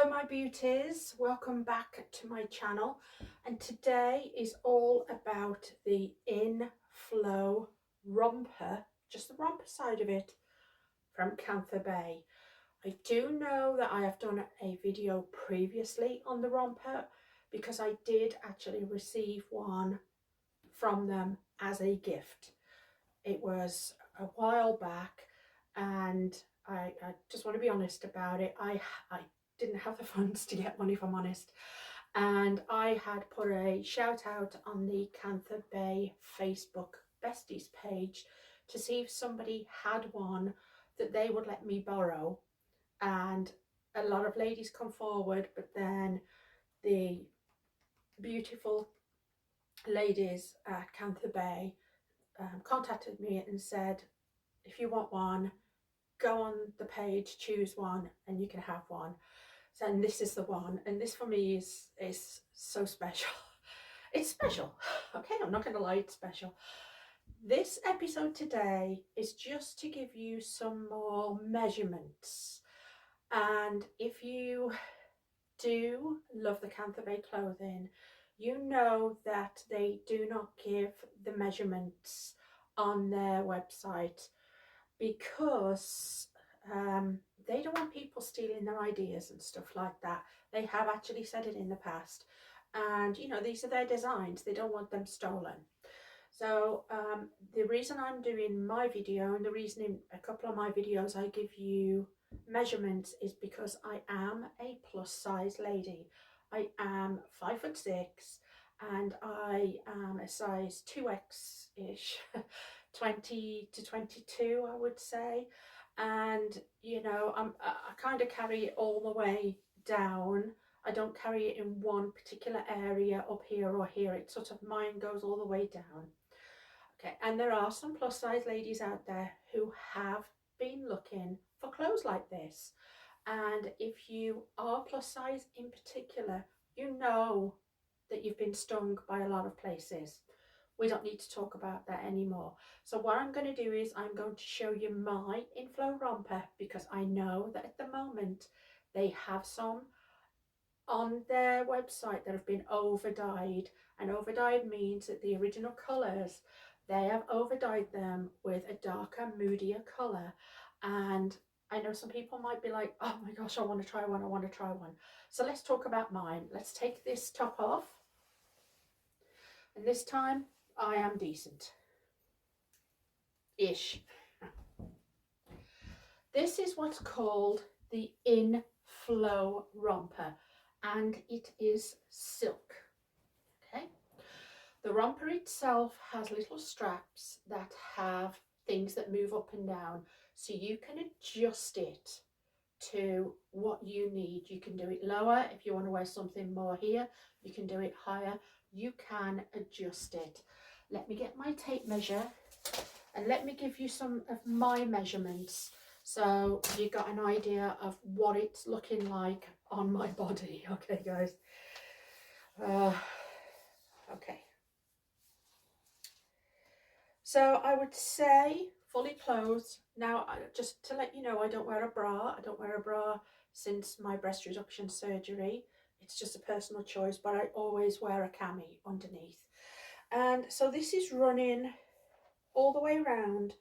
Hello my beauties, welcome back to my channel, and today is all about the Inflow Romper, just the romper side of it, from Kantha Bae. I do know that I have done a video previously on the romper because I did actually receive one from them as a gift. It was a while back, and I just want to be honest about it. I didn't have the funds to get one, if I'm honest, and I had put a shout out on the Kantha Bae Facebook besties page to see if somebody had one that they would let me borrow, and a lot of ladies come forward, but then the beautiful ladies at Kantha Bae contacted me and said, if you want one, go on the page, choose one, and you can have one. So, and this is the one, and this for me is so special. It's special. Okay, I'm not going to lie, it's special. This episode today is just to give you some more measurements, and if you do love the Kantha Bae clothing, you know that they do not give the measurements on their website because they don't want people stealing their ideas and stuff like that. They have actually said it in the past, and you know, these are their designs, they don't want them stolen. So the reason I'm doing my video, and the reason in a couple of my videos I give you measurements, is because I am a plus size lady. I am 5'6", and I am a size 2X ish, 20 to 22 I would say. And you know, I kind of carry it all the way down. I don't carry it in one particular area up here or here. It sort of, mine goes all the way down. Okay, and there are some plus size ladies out there who have been looking for clothes like this. And if you are plus size in particular, you know that you've been stung by a lot of places. We don't need to talk about that anymore. So what I'm going to do is I'm going to show you my Inflow Romper, because I know that at the moment they have some on their website that have been over dyed, and over dyed means that the original colours, they have over dyed them with a darker, moodier colour. And I know some people might be like, oh my gosh, I want to try one, I want to try one. So let's talk about mine. Let's take this top off, and this time I am decent ish. This is what's called the Inflow Romper, and it is silk. Okay, the romper itself has little straps that have things that move up and down, so you can adjust it to what you need. You can do it lower if you want to wear something more here, you can do it higher, you can adjust it. Let me get my tape measure and let me give you some of my measurements so you got an idea of what it's looking like on my body. Okay guys, okay, so I would say fully clothed. Now, just to let you know, I don't wear a bra. I don't wear a bra since my breast reduction surgery. It's just a personal choice, but I always wear a cami underneath. And so this is running all the way around.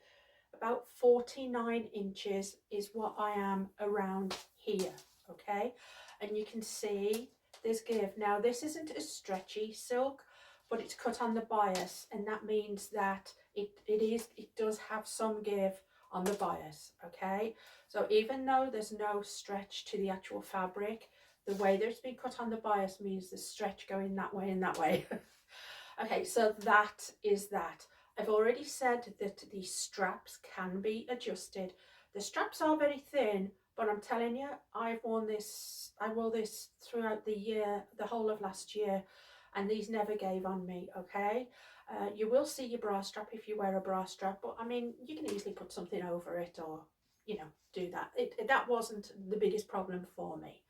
About 49 inches is what I am around here, okay? And you can see there's give. Now, this isn't a stretchy silk, but it's cut on the bias, and that means that it does have some give on the bias, okay? So even though there's no stretch to the actual fabric, the way that it's been cut on the bias means the stretch going that way and that way. Okay, so that is that. I've already said that the straps can be adjusted. The straps are very thin, but I'm telling you, I wore this throughout the year, the whole of last year, and these never gave on me, okay? You will see your bra strap if you wear a bra strap, but I mean, you can easily put something over it, or, you know, do that. That wasn't the biggest problem for me.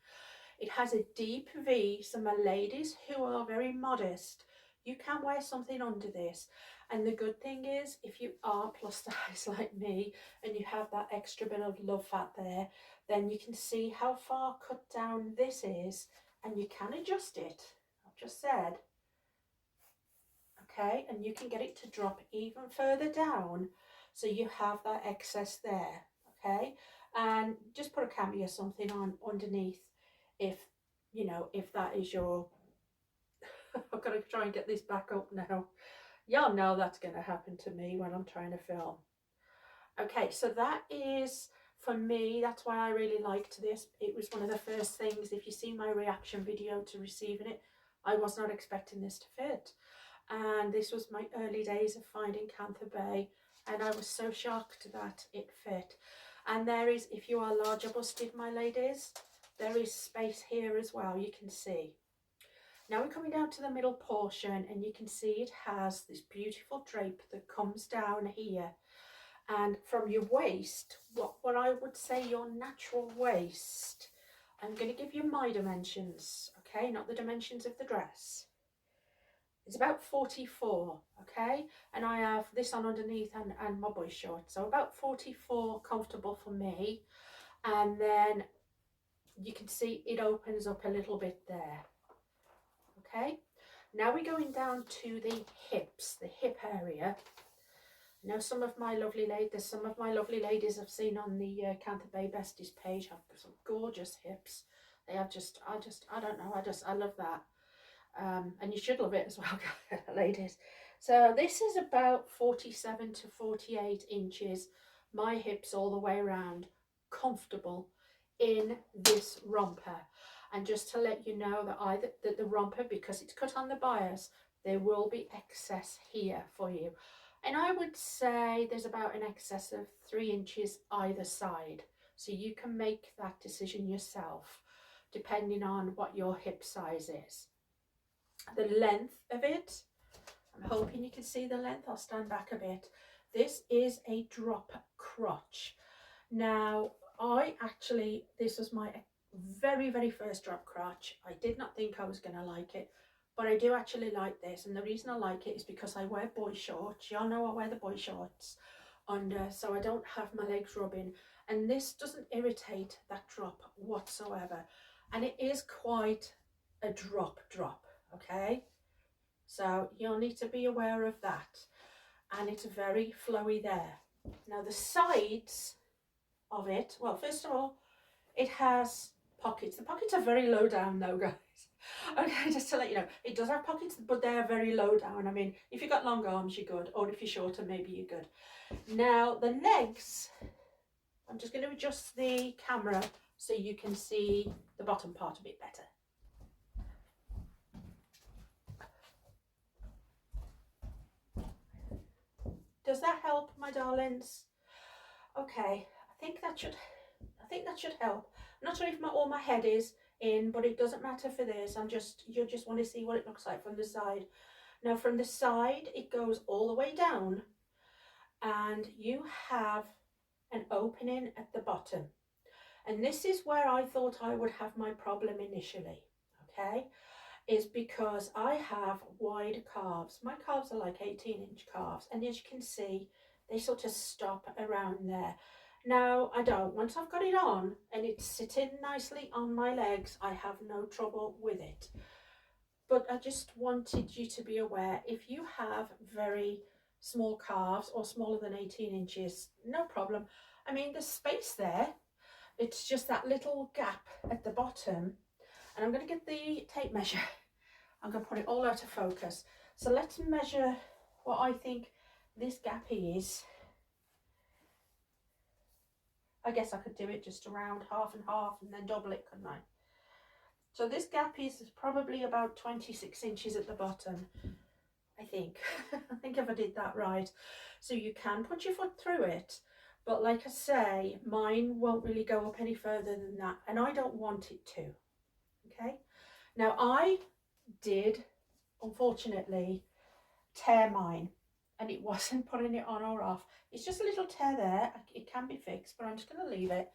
It has a deep V, so my ladies who are very modest, you can wear something under this. And the good thing is, if you are plus size like me and you have that extra bit of love fat there, then you can see how far cut down this is and you can adjust it. I've just said, okay, and you can get it to drop even further down so you have that excess there, okay, and just put a cami or something on underneath if you know, if that is your I've got to try and get this back up now. Y'all know that's going to happen to me when I'm trying to film. Okay, so that is, for me, that's why I really liked this. It was one of the first things, if you see my reaction video to receiving it, I was not expecting this to fit. And this was my early days of finding Kantha Bae, and I was so shocked that it fit. And there is, if you are larger busted, my ladies, there is space here as well, you can see. Now we're coming down to the middle portion, and you can see it has this beautiful drape that comes down here. And from your waist, what I would say your natural waist, I'm going to give you my dimensions, okay, not the dimensions of the dress. It's about 44, okay, and I have this on underneath and my boy shorts, so about 44 comfortable for me. And then you can see it opens up a little bit there, okay. Now we're going down to the hips, the hip area. Now some of my lovely ladies I've seen on the Kantha Bae Besties page have some gorgeous hips. They have I don't know, I love that. And you should love it as well, ladies. So this is about 47 to 48 inches, my hips all the way around, comfortable in this romper. And just to let you know that the romper, because it's cut on the bias, there will be excess here for you. And I would say there's about an excess of 3 inches either side. So you can make that decision yourself, depending on what your hip size is. The length of it, I'm hoping you can see the length. I'll stand back a bit. This is a drop crotch. Now, this was my very first drop crotch. I did not think I was going to like it, but I do actually like this. And the reason I like it is because I wear boy shorts. Y'all know I wear the boy shorts under, so I don't have my legs rubbing. And this doesn't irritate that drop whatsoever. And it is quite a drop. Okay, so you'll need to be aware of that. And it's very flowy there. Now the sides of it, well, first of all, it has pockets. The pockets are very low down though, guys. Okay, just to let you know, it does have pockets, but they're very low down. I mean, if you've got long arms, you're good, or if you're shorter, maybe you're good. Now the legs, I'm just going to adjust the camera so you can see the bottom part a bit better. Does that help, my darlings? Okay, I think that should help. I'm not sure if all my head is in, but it doesn't matter for this. You just want to see what it looks like from the side. Now from the side, it goes all the way down, and you have an opening at the bottom. And this is where I thought I would have my problem initially, okay? Is because I have wide calves. My calves are like 18-inch calves, and as you can see, they sort of stop around there. Now I don't, once I've got it on and it's sitting nicely on my legs, I have no trouble with it. But I just wanted you to be aware, if you have very small calves or smaller than 18 inches, no problem. I mean, there's space there. It's just that little gap at the bottom. And I'm going to get the tape measure. I'm going to put it all out of focus. So let's measure what I think this gap is. I guess I could do it just around half and half and then double it, couldn't I? So this gap is probably about 26 inches at the bottom, I think. I think if I did that right. So you can put your foot through it, but like I say, mine won't really go up any further than that, and I don't want it to. Okay, now I did unfortunately tear mine, and it wasn't putting it on or off. It's just a little tear there. It can be fixed, but I'm just going to leave it.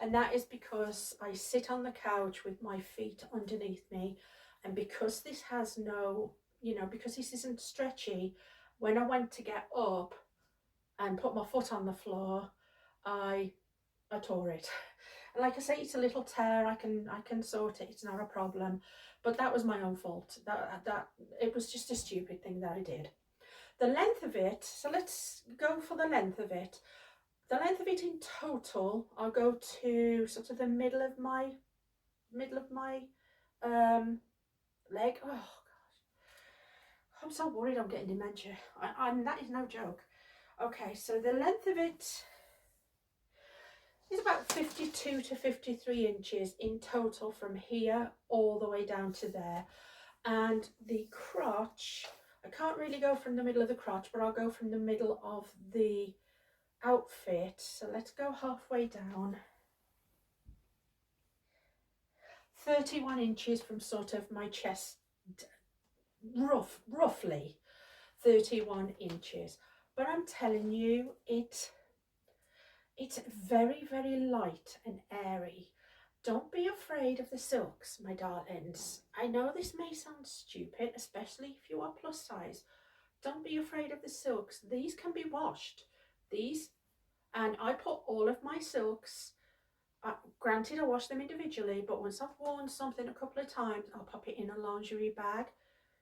And that is because I sit on the couch with my feet underneath me, and because this has no you know, because this isn't stretchy, when I went to get up and put my foot on the floor, I tore it. And like I say, it's a little tear. I can sort it. It's not a problem. But that was my own fault. That it was just a stupid thing that I did. The length of it. So let's go for the length of it. The length of it in total, I'll go to sort of the middle of my leg. Oh gosh, I'm so worried I'm getting dementia. And that is no joke. Okay, so the length of it is about 52 to 53 inches in total from here all the way down to there. And the crotch, I can't really go from the middle of the crotch, but I'll go from the middle of the outfit. So let's go halfway down. 31 inches from sort of my chest, roughly 31 inches. But I'm telling you, it's very, very light and airy. Don't be afraid of the silks, my darlings. I know this may sound stupid, especially if you are plus size. Don't be afraid of the silks. These can be washed. And I put all of my silks, granted I wash them individually, but once I've worn something a couple of times, I'll pop it in a lingerie bag,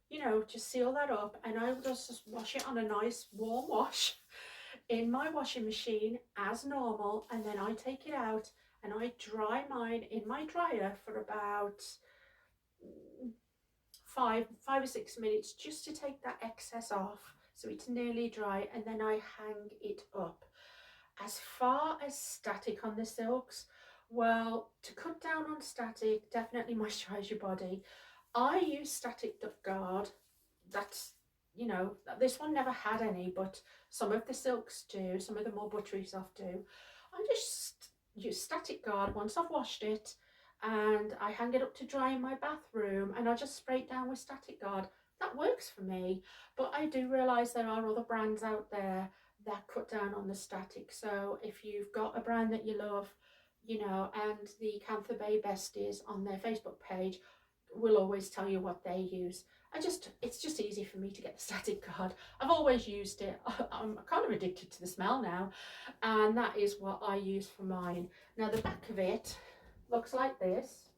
you know, just seal that up, and I will just wash it on a nice warm wash in my washing machine as normal, and then I take it out and I dry mine in my dryer for about 5 or 6 minutes, just to take that excess off so it's nearly dry, and then I hang it up. As far as static on the silks, well, to cut down on static, definitely moisturize your body. I use static guard. That's, you know, this one never had any, but some of the silks do, some of the more buttery stuff do. I just use static guard once I've washed it, and I hang it up to dry in my bathroom, and I just spray it down with static guard. That works for me, but I do realise there are other brands out there that cut down on the static. So if you've got a brand that you love, you know, and the Kantha Bae besties on their Facebook page will always tell you what they use. It's just easy for me to get the static guard. I've always used it. I'm kind of addicted to the smell now, and that is what I use for mine. Now the back of it looks like this.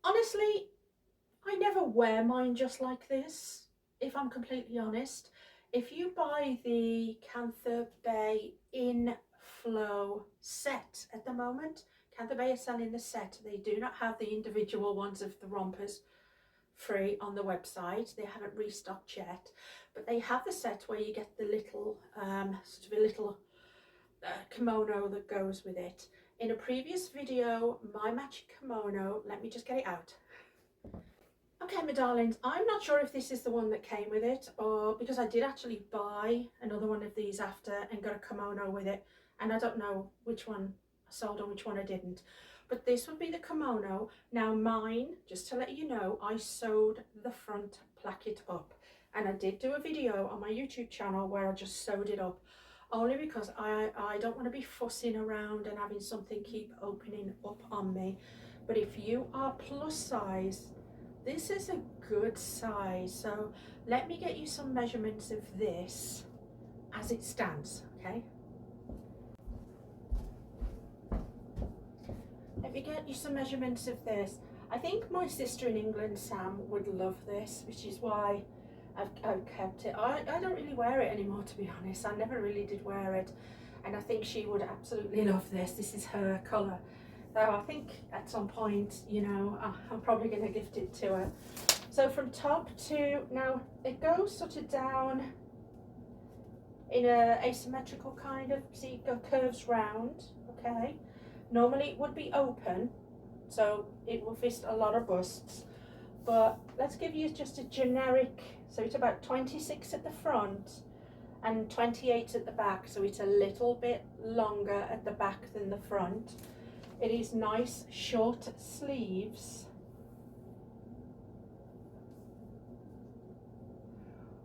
Honestly, I never wear mine just like this, if I'm completely honest. If you buy the Kantha Bae Inflow set at the moment, Kantha Bae is selling the set. They do not have the individual ones of the rompers free on the website. They haven't restocked yet, but they have the set where you get the little sort of a little kimono that goes with it. In a previous video, my matching kimono, let me just get it out. Okay, my darlings, I'm not sure if this is the one that came with it, or because I did actually buy another one of these after and got a kimono with it, and I don't know which one I sold and which one I didn't. But this would be the kimono. Now mine, just to let you know, I sewed the front placket up, and I did do a video on my YouTube channel where I just sewed it up, only because I don't want to be fussing around and having something keep opening up on me. But if you are plus size, this is a good size. So let me get you some measurements of this as it stands, okay? Let me get you some measurements of this. I think my sister in England, Sam, would love this, which is why I've kept it. I don't really wear it anymore, to be honest. I never really did wear it, and I think she would absolutely love this. This is her colour. So I think at some point, you know, I'm probably going to gift it to her. So from top to, now it goes sort of down in a asymmetrical kind of, see, it curves round, okay? Normally it would be open, so it will fit a lot of busts, but let's give you just a generic, so it's about 26 at the front and 28 at the back, so it's a little bit longer at the back than the front. It is nice short sleeves,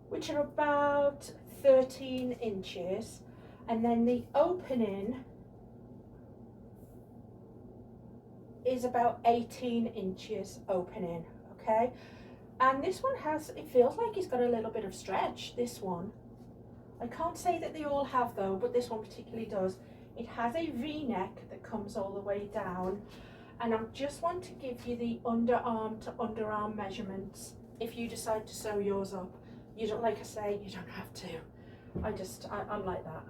which are about 13 inches, and then the opening is about 18 inches opening, okay? And this one has, it feels like it's got a little bit of stretch, this one. I can't say that they all have though, but this one particularly does. It has a V-neck that comes all the way down, and I just want to give you the underarm to underarm measurements if you decide to sew yours up. You don't, like I say, you don't have to. I'm like that.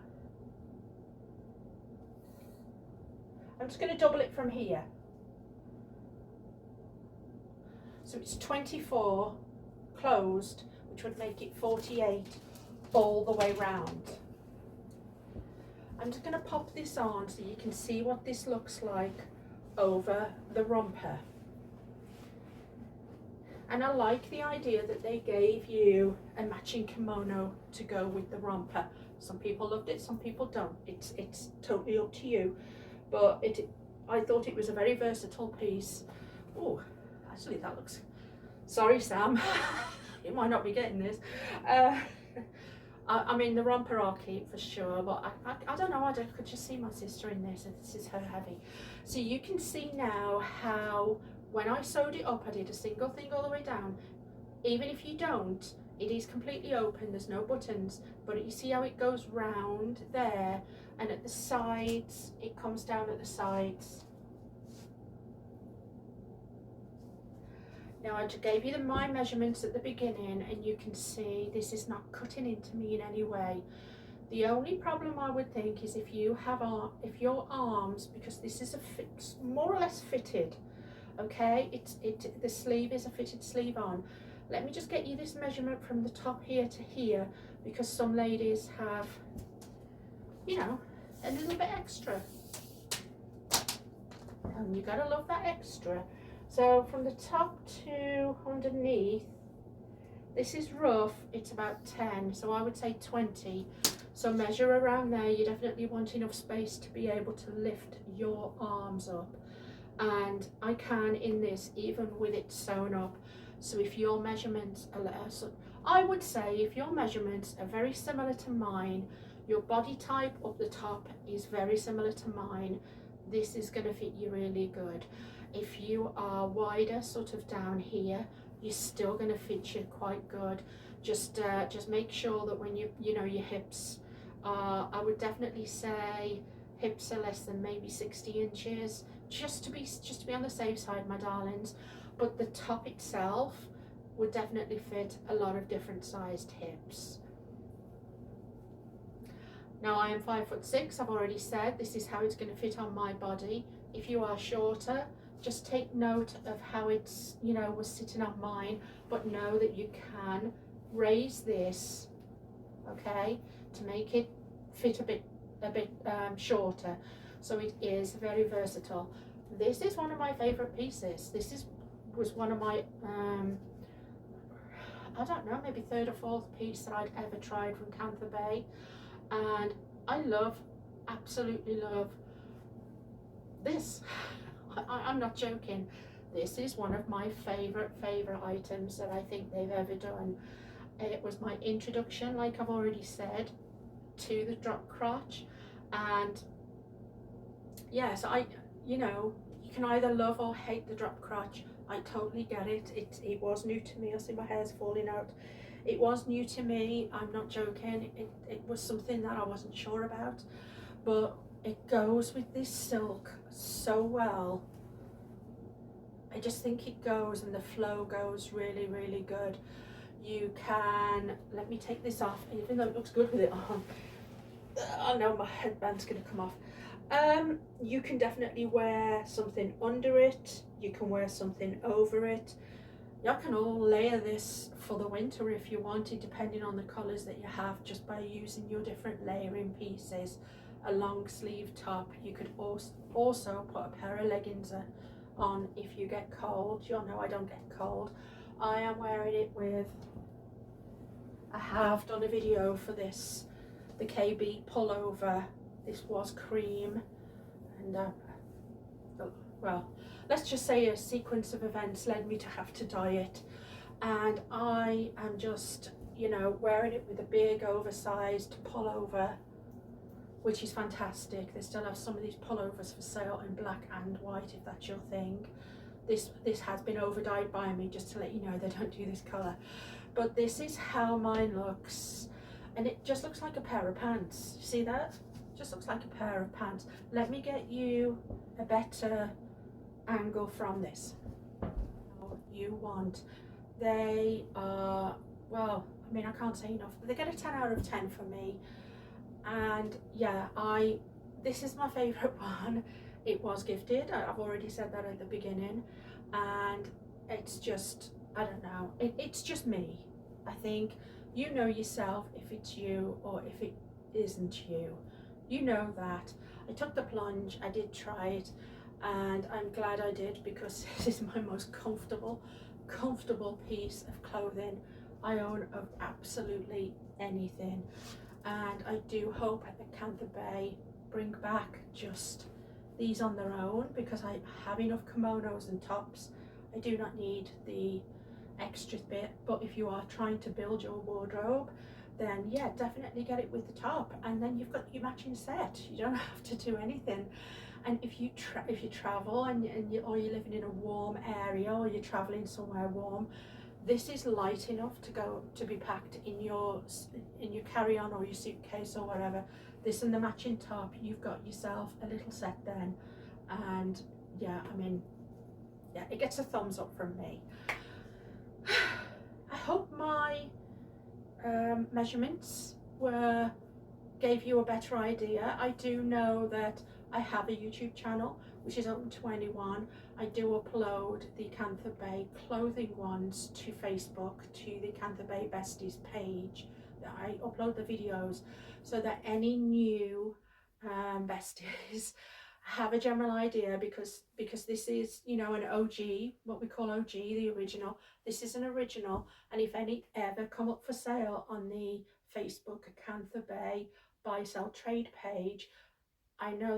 I'm just going to double it from here. So it's 24 closed, which would make it 48 all the way round. I'm just going to pop this on so you can see what this looks like over the romper. And I like the idea that they gave you a matching kimono to go with the romper. Some people loved it, some people don't. It's totally up to you. But I thought it was a very versatile piece. Oh, actually that looks, sorry Sam, you might not be getting this. I mean the romper I'll keep for sure, but I don't know, I could just see my sister in this, and this is her heavy. So you can see now how when I sewed it up I did a single thing all the way down. Even if you don't, it is completely open, there's no buttons, but you see how it goes round there, and at the sides, it comes down at the sides. Now I gave you my measurements at the beginning, and you can see this is not cutting into me in any way. The only problem I would think is if you have if your arms, because this is more or less fitted, okay, the sleeve is a fitted sleeve on. Let me just get you this measurement from the top here to here, because some ladies have, you know, a little bit extra, and you gotta love that extra. So from the top to underneath, this is rough, it's about 10, so I would say 20. So measure around there. You definitely want enough space to be able to lift your arms up, and I can in this even with it sewn up. So if your measurements are, I would say if your measurements are very similar to mine, your body type up the top is very similar to mine, this is going to fit you really good. If you are wider sort of down here, you're still going to fit you quite good. Just make sure that when you know your hips, I would definitely say hips are less than maybe 60 inches, just to be on the safe side, my darlings. But the top itself would definitely fit a lot of different sized hips. Now I am 5'6", I've already said this is how it's going to fit on my body. If you are shorter, just take note of how it's, you know, was sitting on mine, but know that you can raise this, okay, to make it fit a bit shorter. So it is very versatile. This is one of my favorite pieces. This was one of my I don't know, maybe third or fourth piece that I'd ever tried from Kantha Bae, and I absolutely love this. I'm not joking. This is one of my favorite items that I think they've ever done. It was my introduction, like I've already said, to the drop crotch, and yeah, so you know, you can either love or hate the drop crotch. I totally get it. It was new to me. I see my hair's falling out. It was new to me. I'm not joking. It was something that I wasn't sure about, but it goes with this silk so well. I just think it goes, and the flow goes really, really good. You can, let me take this off, even though it looks good with it on. I know my headband's gonna come off. You can definitely wear something under it. You can wear something over it. You can all layer this for the winter if you wanted, depending on the colours that you have, just by using your different layering pieces. A long sleeve top. You could also put a pair of leggings on if you get cold. You'll know I don't get cold. I am wearing it with, I have done a video for this, the KB pullover. This was cream, and well, let's just say a sequence of events led me to have to dye it, and I am just, you know, wearing it with a big oversized pullover which is fantastic. They still have some of these pullovers for sale in black and white if that's your thing. This has been over dyed by me, just to let you know they don't do this colour. But this is how mine looks, and it just looks like a pair of pants. You see that? Just looks like a pair of pants. Let me get you a better angle from this. You want, they are, well, I mean, I can't say enough, but they get a 10 out of 10 for me. And yeah, this is my favorite one. It was gifted, I've already said that at the beginning, and it's just, I don't know, it's just me. I think you know yourself if it's you or if it isn't you. You know that. I took the plunge, I did try it, and I'm glad I did, because this is my most comfortable piece of clothing I own of absolutely anything. And I do hope that Kantha Bae bring back just these on their own, because I have enough kimonos and tops. I do not need the extra bit, but if you are trying to build your wardrobe, then yeah, definitely get it with the top, and then you've got your matching set. You don't have to do anything. And if you travel or you're living in a warm area, or you're traveling somewhere warm, this is light enough to be packed in your carry-on or your suitcase or whatever. This and the matching top, you've got yourself a little set then. And yeah, I mean, yeah, it gets a thumbs up from me. I hope my measurements gave you a better idea. I do know that I have a YouTube channel which is open to anyone. I do upload the Kantha Bae clothing ones to Facebook, to the Kantha Bae Besties page. I upload the videos so that any new besties have a general idea, because this is, you know, an OG, what we call OG, the original. This is an original, and if any ever come up for sale on the Facebook Kantha Bae buy sell trade page, I know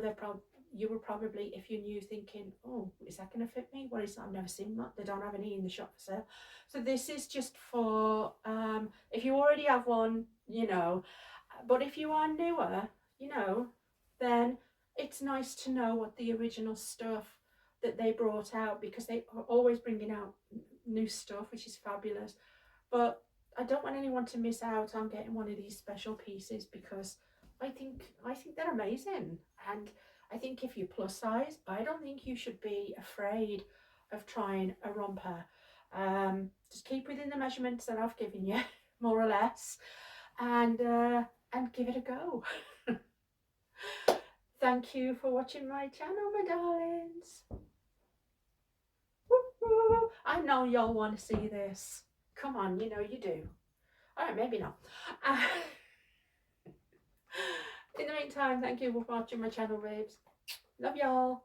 you were probably, if you're new, thinking, oh, is that going to fit me? What is that? I've never seen that. They don't have any in the shop for sale. So this is just for if you already have one, you know, but if you are newer, you know, then it's nice to know what the original stuff that they brought out, because they are always bringing out new stuff, which is fabulous. But I don't want anyone to miss out on getting one of these special pieces, because I think they're amazing. And I think if you're plus size, I don't think you should be afraid of trying a romper. Just keep within the measurements that I've given you, more or less, and give it a go. Thank you for watching my channel, my darlings. Woo-hoo. I know y'all want to see this. Come on, you know you do. All right, maybe not. In the meantime, thank you for watching my channel, babes. Love y'all.